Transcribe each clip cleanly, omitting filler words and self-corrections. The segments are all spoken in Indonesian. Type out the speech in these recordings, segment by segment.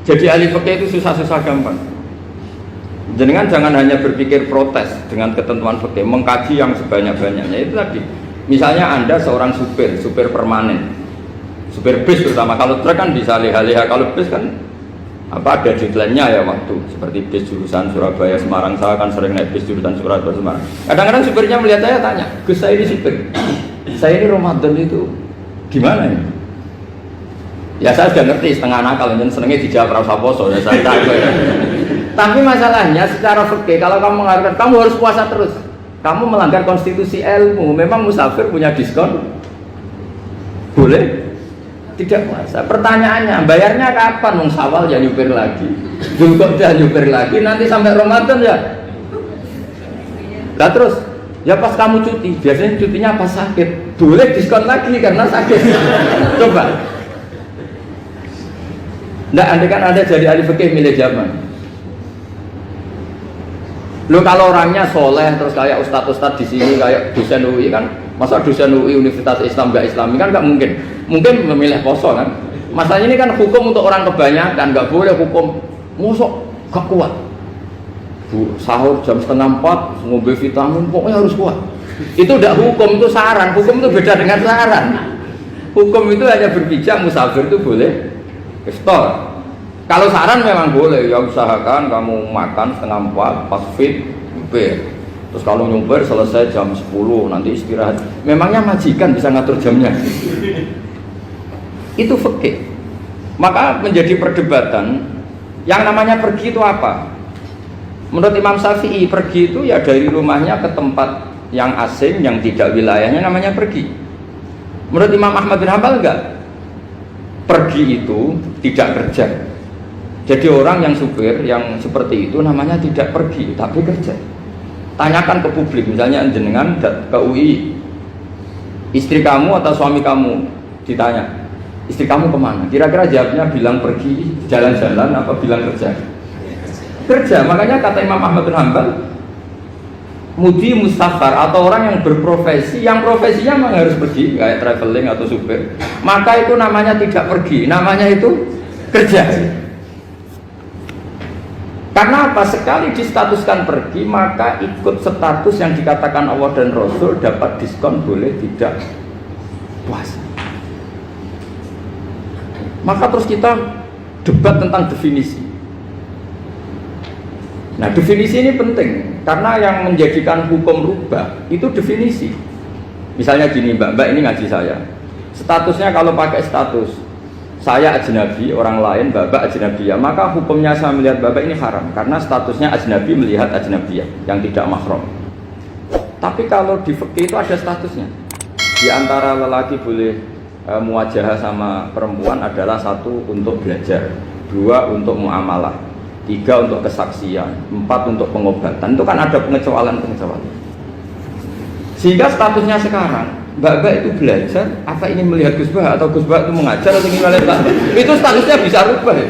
Jadi ahli fikih itu susah-susah gampang. Jenengan jangan hanya berpikir protes dengan ketentuan fikih, mengkaji yang sebanyak-banyaknya. Itu tadi, misalnya Anda seorang supir permanen, supir bis terutama. Kalau truk kan bisa leha-leha, kalau bis kan apa ada deadline-nya ya waktu. Seperti bis jurusan Surabaya Semarang, saya kan sering naik bis jurusan Surabaya Semarang. Kadang-kadang supirnya melihat saya tanya, Gus saya ini supir, saya ini Ramadan itu gimana ini? Ya saya sudah ngerti setengah nakal, dan senengnya dijawab rasa poso ya saya tahu. Tapi masalahnya secara fikih kalau kamu mengatakan kamu harus puasa terus, kamu melanggar konstitusi ilmu. Memang musafir punya diskon? Boleh tidak puasa. Pertanyaannya, bayarnya kapan? Wong Syawal ya nyupir lagi, Dzulqa'dah nyupir lagi, nanti sampai Ramadan ya. Nah terus, ya pas kamu cuti, biasanya cutinya pas sakit, boleh diskon lagi karena sakit. Coba. Nggak, andai kan Anda jadi ahli fikih milih zaman. Lo kalau orangnya soleh terus kayak ustadz-ustadz di sini kayak dosen UI kan, masa dosen UI Universitas Islam nggak Islami kan nggak mungkin. Mungkin memilih poso kan. Masalahnya ini kan hukum untuk orang kebanyakan, nggak boleh hukum musuh gak kuat. Sahur jam 3:30 ngombe vitamin pokoknya harus kuat. Itu udah hukum, itu saran. Hukum itu beda dengan saran. Hukum itu hanya berpijak musafir itu boleh store. Kalau saran memang boleh, ya usahakan kamu makan 3:30 pas fit, nyupir. Terus kalau nyupir selesai jam 10, nanti istirahat. Memangnya majikan bisa ngatur jamnya? Itu fikih. Maka menjadi perdebatan, yang namanya pergi itu apa? Menurut Imam Syafi'i, pergi itu ya dari rumahnya ke tempat yang asing, yang tidak wilayahnya namanya pergi. Menurut Imam Ahmad bin Hanbal enggak. Pergi itu tidak kerja. Jadi orang yang supir yang seperti itu namanya tidak pergi tapi kerja. Tanyakan ke publik, misalnya jenengan ke UI, istri kamu atau suami kamu ditanya, istri kamu kemana? Kira-kira jawabnya bilang pergi jalan-jalan apa bilang kerja? Kerja. Makanya kata Imam Ahmad bin Hanbal, mudi mustafar atau orang yang berprofesi, yang profesinya memang harus pergi kayak traveling atau supir, maka itu namanya tidak pergi, namanya itu kerja. Karena apa? Sekali distatuskan pergi, maka ikut status yang dikatakan Allah dan Rasul, dapat diskon, boleh tidak puasa. Maka terus kita debat tentang definisi. Nah, definisi ini penting karena yang menjadikan hukum rubah itu definisi. Misalnya gini, Mbak ini ngaji saya. Statusnya kalau pakai status saya ajnabi, orang lain Bapak ajnabiyah, maka hukumnya saya melihat Bapak ini haram karena statusnya ajnabi melihat ajnabiyah yang tidak mahram. Tapi kalau di fikih itu ada statusnya. Di antara lelaki boleh muwajahah sama perempuan adalah 1 untuk belajar, 2 untuk muamalah, 3 untuk kesaksian, 4 untuk pengobatan. Itu kan ada pengecualian-pengecualian. Sehingga statusnya sekarang Mbak itu belajar, apa ini melihat Gus Bah atau Gus Bah itu mengajar atau gimana? Itu statusnya bisa rubah ya.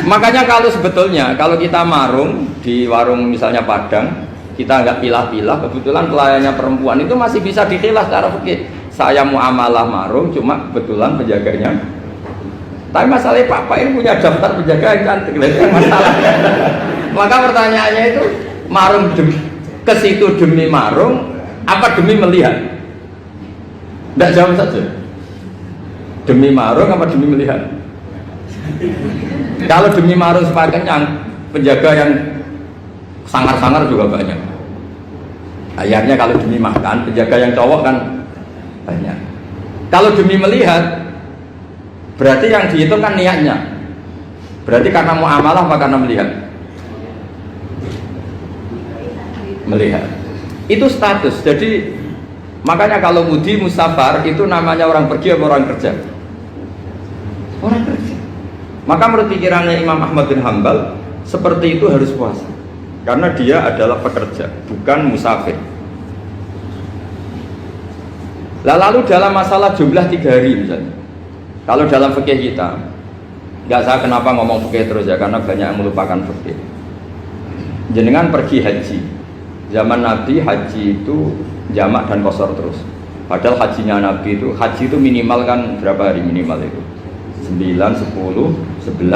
Makanya kalau sebetulnya kalau kita marung di warung misalnya Padang, kita nggak pilah-pilah, kebetulan pelayannya perempuan itu masih bisa dikilah secara fikih. Saya muamalah marung, cuma kebetulan penjaganya. Tapi masalahnya Pak ini punya daftar penjaga yang cantik, itu masalah. Maka pertanyaannya itu marung ke situ demi marung apa demi melihat? Tidak jawab saja. Demi marung apa demi melihat? Kalau demi marung sepakat yang penjaga yang sangar-sangar juga banyak. Akhirnya kalau demi makan, penjaga yang cowok kan banyak. Kalau demi melihat, berarti yang dihitung kan niatnya. Berarti karena muamalah apa karena melihat? Melihat. Itu status. Jadi makanya kalau mudi musafar itu namanya orang pergi atau orang kerja? Orang kerja. Maka menurut pikirannya Imam Ahmad bin Hanbal seperti itu harus puasa karena dia adalah pekerja, bukan musafir. Lalu dalam masalah jumlah 3 hari misalnya, kalau dalam fikih kita, nggak saya kenapa ngomong fikih terus ya, karena banyak yang melupakan fikih. Jenengan pergi haji, zaman Nabi haji itu jamak dan qashar terus. Padahal hajinya Nabi itu, haji itu minimal kan berapa hari minimal itu? 9, 10, 11